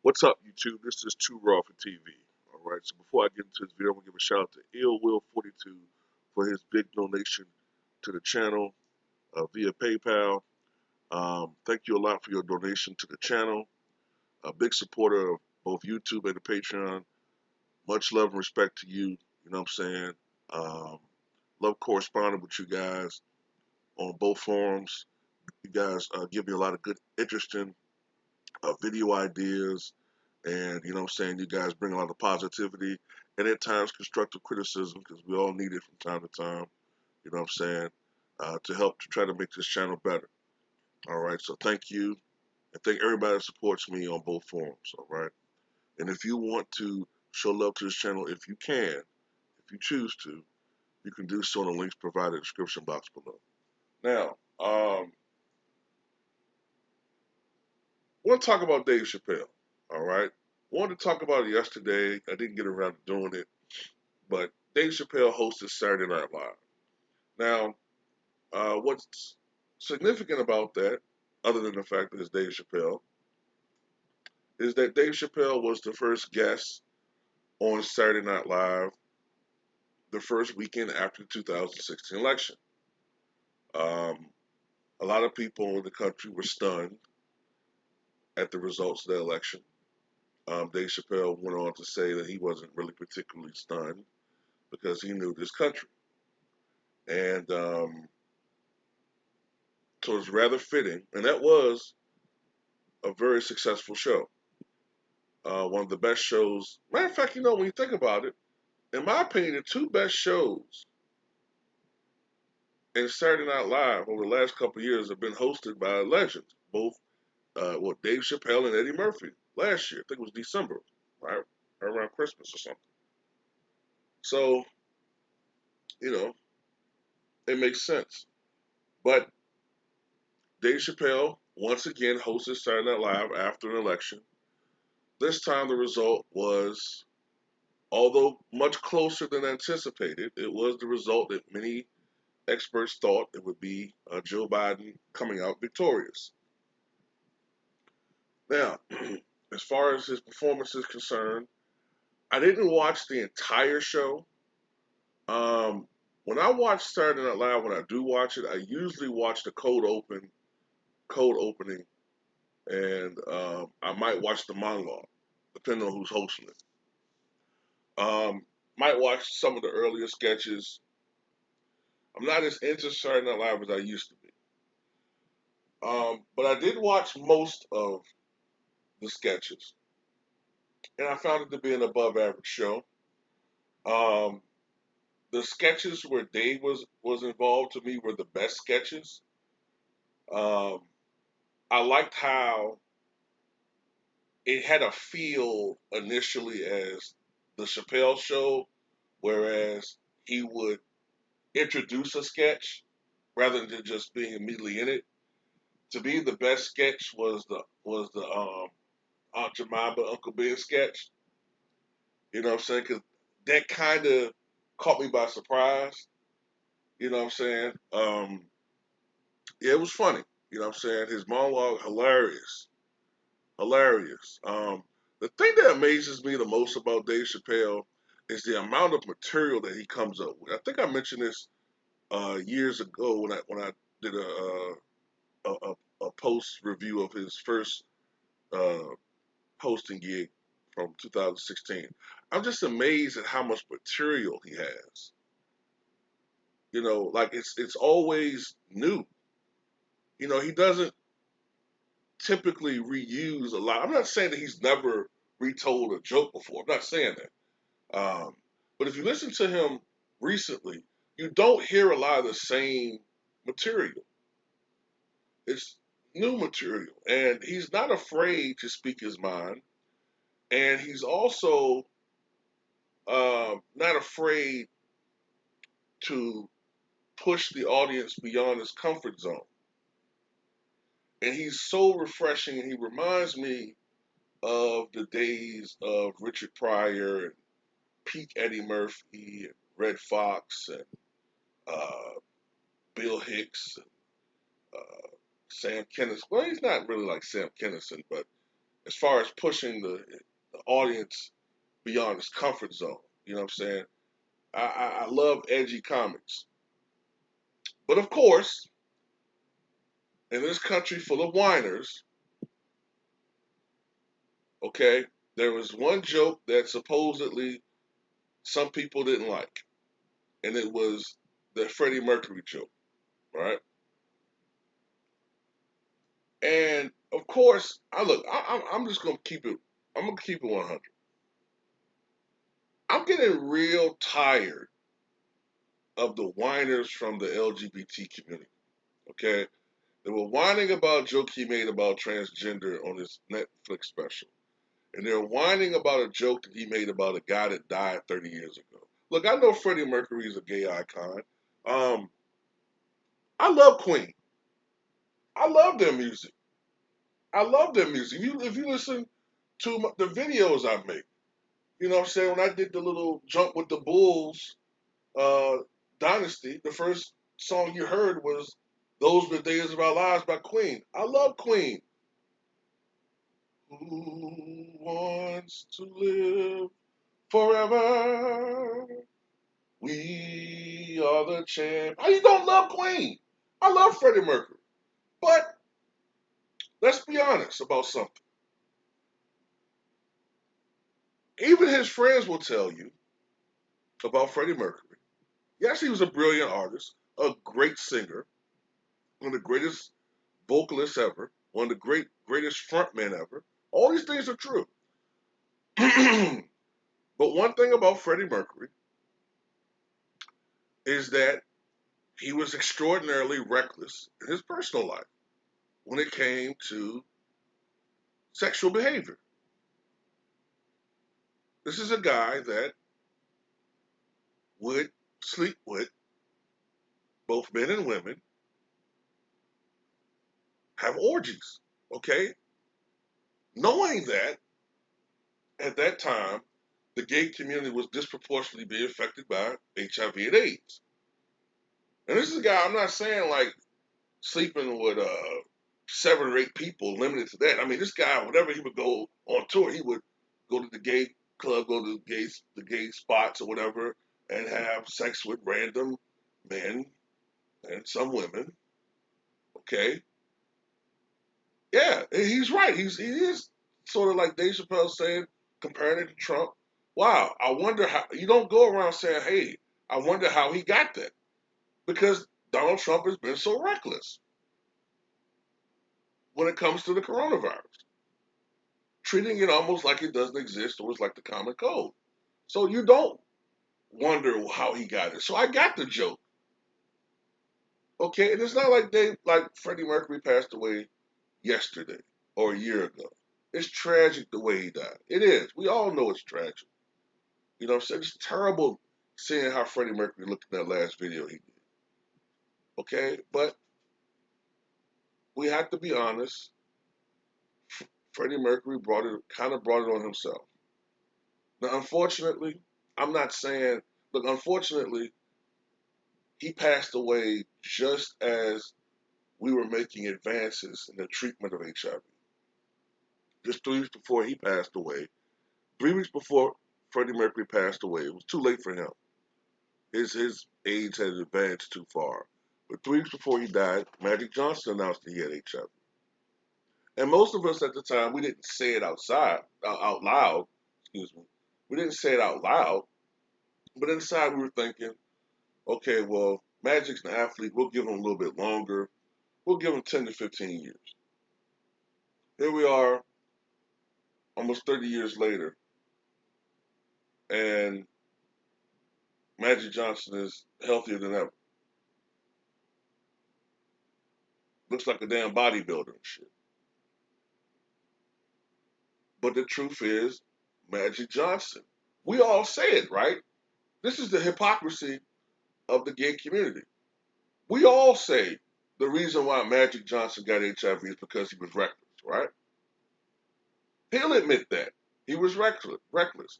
What's up, YouTube? This is Too Raw for TV. All right. So before I get into this video, I'm gonna give a shout out to Ill Will 42 for his big donation to the channel via PayPal. Thank you a lot for your donation to the channel. A big supporter of both YouTube and the Patreon. Much love and respect to you. You know what I'm saying? Um, Love corresponding with you guys on both forums. You guys give me a lot of good, interesting video ideas, and you know what I'm saying, you guys bring a lot of positivity and at times constructive criticism because we all need it from time to time, you know what I'm saying, to help to try to make this channel better. All right, so thank you, and thank everybody that supports me on both forums. All right, and if you want to show love to this channel, if you can, if you choose to, you can do so in the links provided in the description box below. Now, I want to talk about Dave Chappelle. All right, I wanted to talk about it yesterday. I didn't get around to doing it, but Dave Chappelle hosted Saturday Night Live. Now, what's significant about that, other than the fact that it's Dave Chappelle, is that Dave Chappelle was the first guest on Saturday Night Live the first weekend after the 2016 election. Um, a lot of people in the country were stunned at the results of the election. Dave Chappelle went on to say that he wasn't really particularly stunned because he knew this country. And so it's rather fitting. And that was a very successful show. One of the best shows. Matter of fact, when you think about it, in my opinion, the two best shows in Saturday Night Live over the last couple of years have been hosted by legends. Both, Dave Chappelle and Eddie Murphy last year. I think it was December, right? Around Christmas or something. So, you know, it makes sense. But Dave Chappelle once again hosted Saturday Night Live after an election. This time the result was, although much closer than anticipated, it was the result that many experts thought it would be Joe Biden coming out victorious. Now, as far as his performance is concerned, I didn't watch the entire show. When I watch Saturday Night Live, when I do watch it, I usually watch the cold opening, and I might watch the monologue, depending on who's hosting it. Might watch some of the earlier sketches. I'm not as into Saturday Night Live as I used to be. But I did watch most of the sketches, and I found it to be an above average show. Um, the sketches where Dave was involved to me were the best sketches. Um, I liked how it had a feel initially as the Chappelle show, whereas he would introduce a sketch rather than just being immediately in it. To me, the best sketch was the Aunt Jemima Uncle Ben sketch. You know what I'm saying? Because that kind of caught me by surprise. You know what I'm saying? Yeah, it was funny. You know what I'm saying? His monologue, hilarious. Hilarious. The thing that amazes me the most about Dave Chappelle is the amount of material that he comes up with. I think I mentioned this years ago when I did a post review of his first uh, hosting gig from 2016. I'm just amazed at how much material he has. Like it's always new. He doesn't typically reuse a lot. I'm not saying that he's never retold a joke before. I'm not saying that. But if you listen to him recently, you don't hear a lot of the same material. It's new material, and he's not afraid to speak his mind, and he's also not afraid to push the audience beyond his comfort zone. And he's so refreshing, and he reminds me of the days of Richard Pryor and peak Eddie Murphy and Red Fox and uh, Bill Hicks and Sam Kinison. Well, he's not really like Sam Kinison, but as far as pushing the audience beyond its comfort zone. You know what I'm saying? I love edgy comics. But of course, in this country full of whiners, okay, there was one joke that supposedly some people didn't like, and it was the Freddie Mercury joke, right? And of course, I'm just gonna keep it. I'm gonna keep it 100. I'm getting real tired of the whiners from the LGBT community. Okay, they were whining about a joke he made about transgender on his Netflix special, and they're whining about a joke that he made about a guy that died 30 years ago. Look, I know Freddie Mercury is a gay icon. Um, I love Queen. I love their music. I love their music. If you listen to the videos I make, you know what I'm saying? When I did the little jump with the Bulls uh, Dynasty, the first song you heard was "Those Were the Days of Our Lives" by Queen. I love Queen. Who wants to live forever? We are the champ. How you don't love Queen? I love Freddie Mercury. But let's be honest about something. Even his friends will tell you about Freddie Mercury. Yes, he was a brilliant artist, a great singer, one of the greatest vocalists ever, one of the greatest frontmen ever. All these things are true. But one thing about Freddie Mercury is that he was extraordinarily reckless in his personal life when it came to sexual behavior. This is a guy that would sleep with both men and women, have orgies, okay? Knowing that at that time, the gay community was disproportionately being affected by HIV and AIDS. And this is a guy, I'm not saying like sleeping with 7 or 8 people, limited to that. I mean, this guy, whenever he would go on tour, he would go to the gay club, go to the gay spots or whatever, and have sex with random men and some women. Okay, yeah, he's right. He is sort of like Dave Chappelle saying, comparing it to Trump. Wow, I wonder how you don't go around saying, "Hey, I wonder how he got that," because Donald Trump has been so reckless when it comes to the coronavirus, treating it almost like it doesn't exist or it's like the common cold. So you don't wonder how he got it. So I got the joke, okay? And it's not like Freddie Mercury passed away yesterday or a year ago. It's tragic the way he died. It is. We all know it's tragic. You know what I'm saying? It's terrible seeing how Freddie Mercury looked in that last video he did. Okay? But we have to be honest. Freddie Mercury brought it on himself. Now, unfortunately, I'm not saying, look, unfortunately, he passed away just as we were making advances in the treatment of HIV. Just 3 weeks before he passed away, 3 weeks before Freddie Mercury passed away, it was too late for him. His AIDS had advanced too far. But 3 weeks before he died, Magic Johnson announced that he had HIV. And most of us at the time, we didn't say it out loud. Excuse me. We didn't say it out loud, but inside we were thinking, okay, well, Magic's an athlete. We'll give him a little bit longer. We'll give him 10 to 15 years. Here we are, almost 30 years later, and Magic Johnson is healthier than ever. Looks like a damn bodybuilder and shit. But the truth is, Magic Johnson. We all say it, right? This is the hypocrisy of the gay community. We all say the reason why Magic Johnson got HIV is because he was reckless, right? He'll admit that. He was reckless.